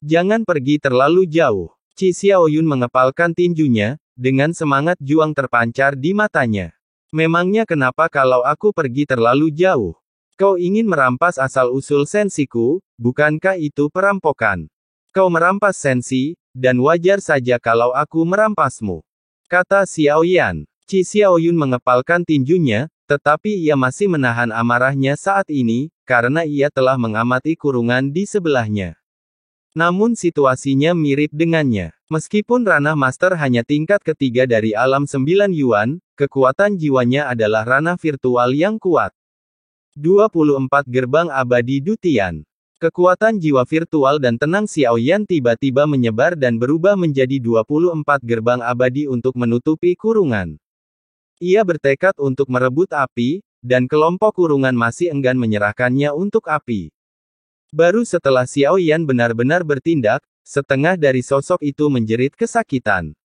Jangan pergi terlalu jauh. Qi Xiaoyun mengepalkan tinjunya, dengan semangat juang terpancar di matanya. Memangnya kenapa kalau aku pergi terlalu jauh? Kau ingin merampas asal-usul sensiku, bukankah itu perampokan? Kau merampas sensi, dan wajar saja kalau aku merampasmu. Kata Xiao Yan. Qi Xiaoyun mengepalkan tinjunya, tetapi ia masih menahan amarahnya saat ini, karena ia telah mengamati kurungan di sebelahnya. Namun situasinya mirip dengannya. Meskipun ranah master hanya tingkat ketiga dari alam 9 Yuan, kekuatan jiwanya adalah ranah virtual yang kuat. 24 gerbang abadi Dutian. Kekuatan jiwa virtual dan tenang Xiao Yan tiba-tiba menyebar dan berubah menjadi 24 gerbang abadi untuk menutupi kurungan. Ia bertekad untuk merebut api, dan kelompok kurungan masih enggan menyerahkannya untuk api. Baru setelah Xiao Yan benar-benar bertindak, setengah dari sosok itu menjerit kesakitan.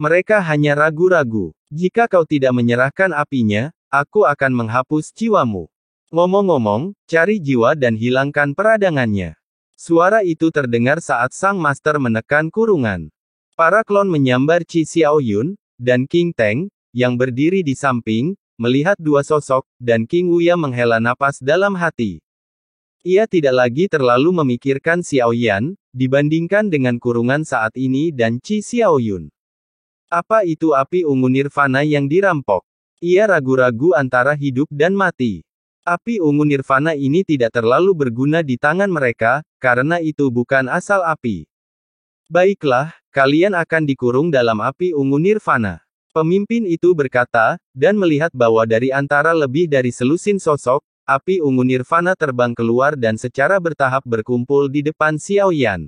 Mereka hanya ragu-ragu. Jika kau tidak menyerahkan apinya, aku akan menghapus jiwamu. Ngomong-ngomong, cari jiwa dan hilangkan peradangannya. Suara itu terdengar saat sang master menekan kurungan. Para klon menyambar Qi Xiaoyun, dan King Teng, yang berdiri di samping, melihat dua sosok, dan King Wuya menghela napas dalam hati. Ia tidak lagi terlalu memikirkan Xiao Yan, dibandingkan dengan kurungan saat ini dan Qi Xiaoyun. Apa itu api ungu nirvana yang dirampok? Ia ragu-ragu antara hidup dan mati. Api ungu nirvana ini tidak terlalu berguna di tangan mereka, karena itu bukan asal api. Baiklah, kalian akan dikurung dalam api ungu nirvana. Pemimpin itu berkata, dan melihat bahwa dari antara lebih dari selusin sosok, api ungu nirvana terbang keluar dan secara bertahap berkumpul di depan Xiao Yan.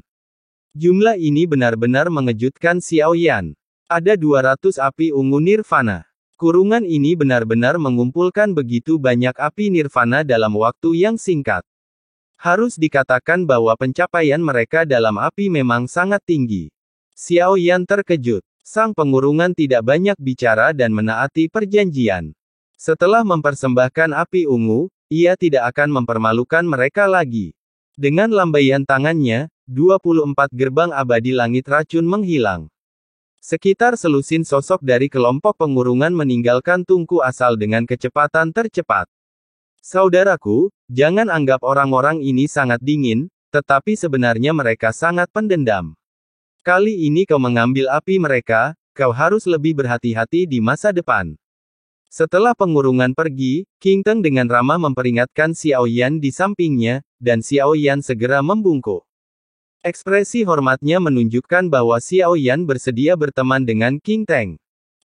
Jumlah ini benar-benar mengejutkan Xiao Yan. Ada 200 api ungu nirvana. Kurungan ini benar-benar mengumpulkan begitu banyak api nirvana dalam waktu yang singkat. Harus dikatakan bahwa pencapaian mereka dalam api memang sangat tinggi. Xiao Yan terkejut. Sang pengurungan tidak banyak bicara dan menaati perjanjian. Setelah mempersembahkan api ungu, ia tidak akan mempermalukan mereka lagi. Dengan lambaian tangannya, 24 gerbang abadi langit racun menghilang. Sekitar selusin sosok dari kelompok pengurungan meninggalkan tungku asal dengan kecepatan tercepat. Saudaraku, jangan anggap orang-orang ini sangat dingin, tetapi sebenarnya mereka sangat pendendam. Kali ini kau mengambil api mereka, kau harus lebih berhati-hati di masa depan. Setelah pengurungan pergi, King Teng dengan ramah memperingatkan Xiao Yan di sampingnya, dan Xiao Yan segera membungkuk. Ekspresi hormatnya menunjukkan bahwa Xiao Yan bersedia berteman dengan King Teng.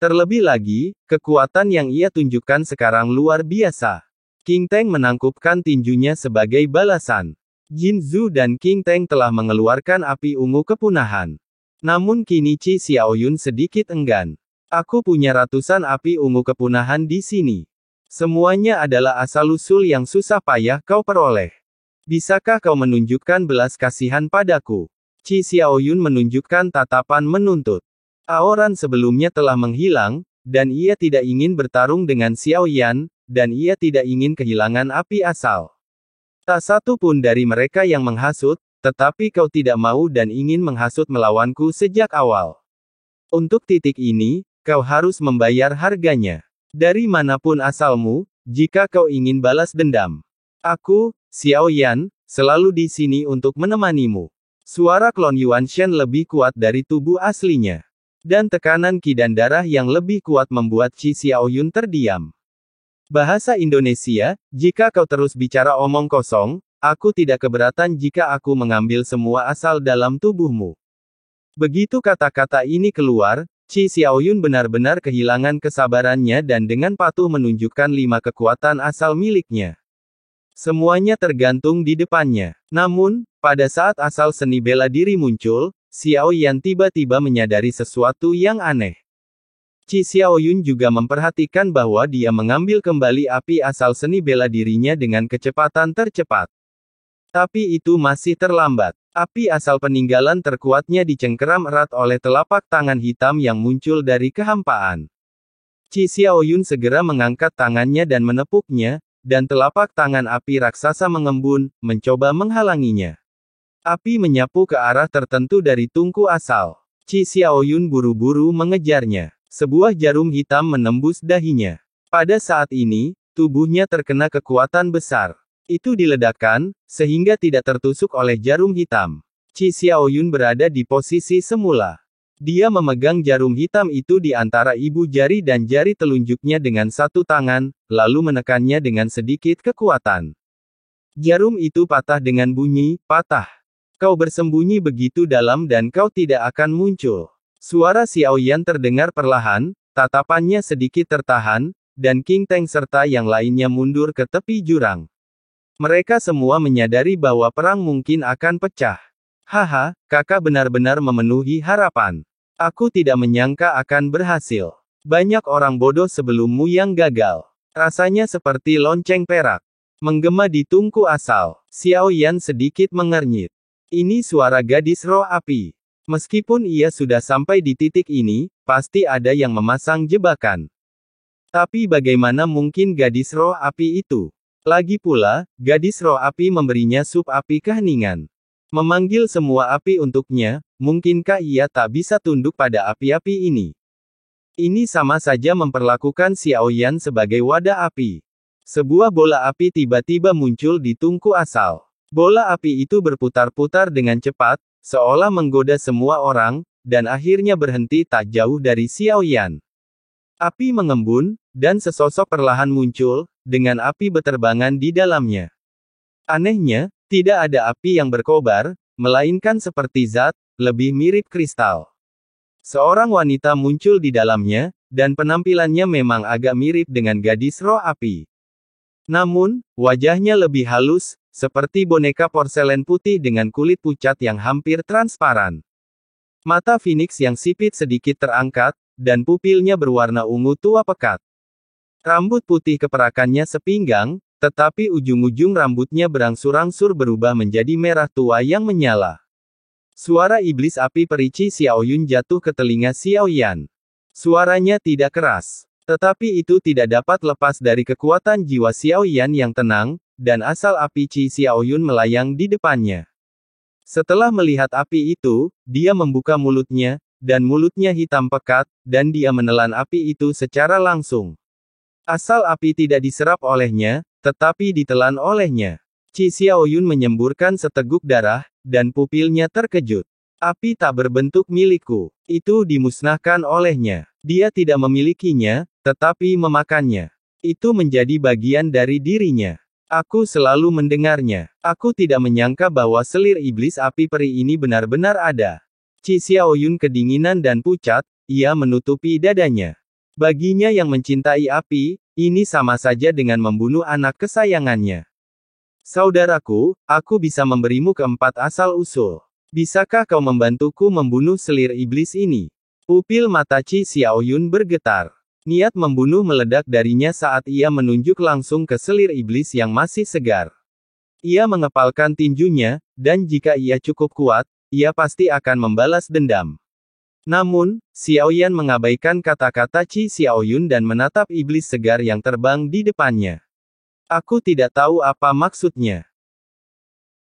Terlebih lagi, kekuatan yang ia tunjukkan sekarang luar biasa. King Teng menangkupkan tinjunya sebagai balasan. Jin Zhu dan King Teng telah mengeluarkan api ungu kepunahan. Namun kini Qi Xiaoyun sedikit enggan. Aku punya ratusan api ungu kepunahan di sini. Semuanya adalah asal-usul yang susah payah kau peroleh. Bisakah kau menunjukkan belas kasihan padaku? Qi Xiaoyun menunjukkan tatapan menuntut. Aoran sebelumnya telah menghilang, dan ia tidak ingin bertarung dengan Xiao Yan, dan ia tidak ingin kehilangan api asal. Tak satu pun dari mereka yang menghasut, tetapi kau tidak mau dan ingin menghasut melawanku sejak awal. Untuk titik ini, kau harus membayar harganya. Dari manapun asalmu, jika kau ingin balas dendam. Aku, Xiao Yan, selalu di sini untuk menemanimu. Suara klon Yuan Shen lebih kuat dari tubuh aslinya. Dan tekanan ki dan darah yang lebih kuat membuat Qi Xiaoyun terdiam. Bahasa Indonesia, jika kau terus bicara omong kosong, aku tidak keberatan jika aku mengambil semua asal dalam tubuhmu. Begitu kata-kata ini keluar, Qi Xiaoyun benar-benar kehilangan kesabarannya dan dengan patuh menunjukkan 5 kekuatan asal miliknya. Semuanya tergantung di depannya. Namun, pada saat asal seni bela diri muncul, Xiao Yan tiba-tiba menyadari sesuatu yang aneh. Qi Xiaoyun juga memperhatikan bahwa dia mengambil kembali api asal seni bela dirinya dengan kecepatan tercepat. Tapi itu masih terlambat. Api asal peninggalan terkuatnya dicengkeram erat oleh telapak tangan hitam yang muncul dari kehampaan. Qi Xiaoyun segera mengangkat tangannya dan menepuknya, dan telapak tangan api raksasa mengembun, mencoba menghalanginya. Api menyapu ke arah tertentu dari tungku asal. Qi Xiaoyun buru-buru mengejarnya. Sebuah jarum hitam menembus dahinya. Pada saat ini, tubuhnya terkena kekuatan besar. Itu diledakkan, sehingga tidak tertusuk oleh jarum hitam. Qi Xiaoyun berada di posisi semula. Dia memegang jarum hitam itu di antara ibu jari dan jari telunjuknya dengan satu tangan, lalu menekannya dengan sedikit kekuatan. Jarum itu patah dengan bunyi, patah. Kau bersembunyi begitu dalam dan kau tidak akan muncul. Suara Xiao Yan terdengar perlahan, tatapannya sedikit tertahan, dan King Teng serta yang lainnya mundur ke tepi jurang. Mereka semua menyadari bahwa perang mungkin akan pecah. Haha, kakak benar-benar memenuhi harapan. Aku tidak menyangka akan berhasil. Banyak orang bodoh sebelummu yang gagal. Rasanya seperti lonceng perak. Menggema di tungku asal. Xiao Yan sedikit mengernyit. Ini suara gadis roh api. Meskipun ia sudah sampai di titik ini, pasti ada yang memasang jebakan. Tapi bagaimana mungkin gadis roh api itu? Lagi pula, gadis roh api memberinya sup api keheningan. Memanggil semua api untuknya, mungkinkah ia tak bisa tunduk pada api-api ini? Ini sama saja memperlakukan Xiao Yan sebagai wadah api. Sebuah bola api tiba-tiba muncul di tungku asal. Bola api itu berputar-putar dengan cepat, seolah menggoda semua orang, dan akhirnya berhenti tak jauh dari Xiao Yan. Api mengembun, dan sesosok perlahan muncul, dengan api beterbangan di dalamnya. Anehnya, tidak ada api yang berkobar, melainkan seperti zat, lebih mirip kristal. Seorang wanita muncul di dalamnya, dan penampilannya memang agak mirip dengan gadis roh api. Namun, wajahnya lebih halus, seperti boneka porselen putih dengan kulit pucat yang hampir transparan. Mata Phoenix yang sipit sedikit terangkat, dan pupilnya berwarna ungu tua pekat. Rambut putih keperakannya sepinggang, tetapi ujung-ujung rambutnya berangsur-angsur berubah menjadi merah tua yang menyala. Suara iblis api peri Qi Xiaoyun jatuh ke telinga Xiao Yan. Suaranya tidak keras. Tetapi itu tidak dapat lepas dari kekuatan jiwa Xiao Yan yang tenang, dan asal api Qi Xiaoyun melayang di depannya. Setelah melihat api itu, dia membuka mulutnya, dan mulutnya hitam pekat, dan dia menelan api itu secara langsung. Asal api tidak diserap olehnya, tetapi ditelan olehnya. Qi Xiaoyun menyemburkan seteguk darah, dan pupilnya terkejut. Api tak berbentuk milikku. Itu dimusnahkan olehnya. Dia tidak memilikinya, tetapi memakannya. Itu menjadi bagian dari dirinya. Aku selalu mendengarnya. Aku tidak menyangka bahwa selir iblis api peri ini benar-benar ada. Qi Xiaoyun kedinginan dan pucat, ia menutupi dadanya. Baginya yang mencintai api, ini sama saja dengan membunuh anak kesayangannya. Saudaraku, aku bisa memberimu keempat asal-usul. Bisakah kau membantuku membunuh selir iblis ini? Pupil mata Qi Xiaoyun bergetar. Niat membunuh meledak darinya saat ia menunjuk langsung ke selir iblis yang masih segar. Ia mengepalkan tinjunya, dan jika ia cukup kuat, ia pasti akan membalas dendam. Namun, Xiao Yan mengabaikan kata-kata Qi Xiaoyun dan menatap iblis segar yang terbang di depannya. Aku tidak tahu apa maksudnya.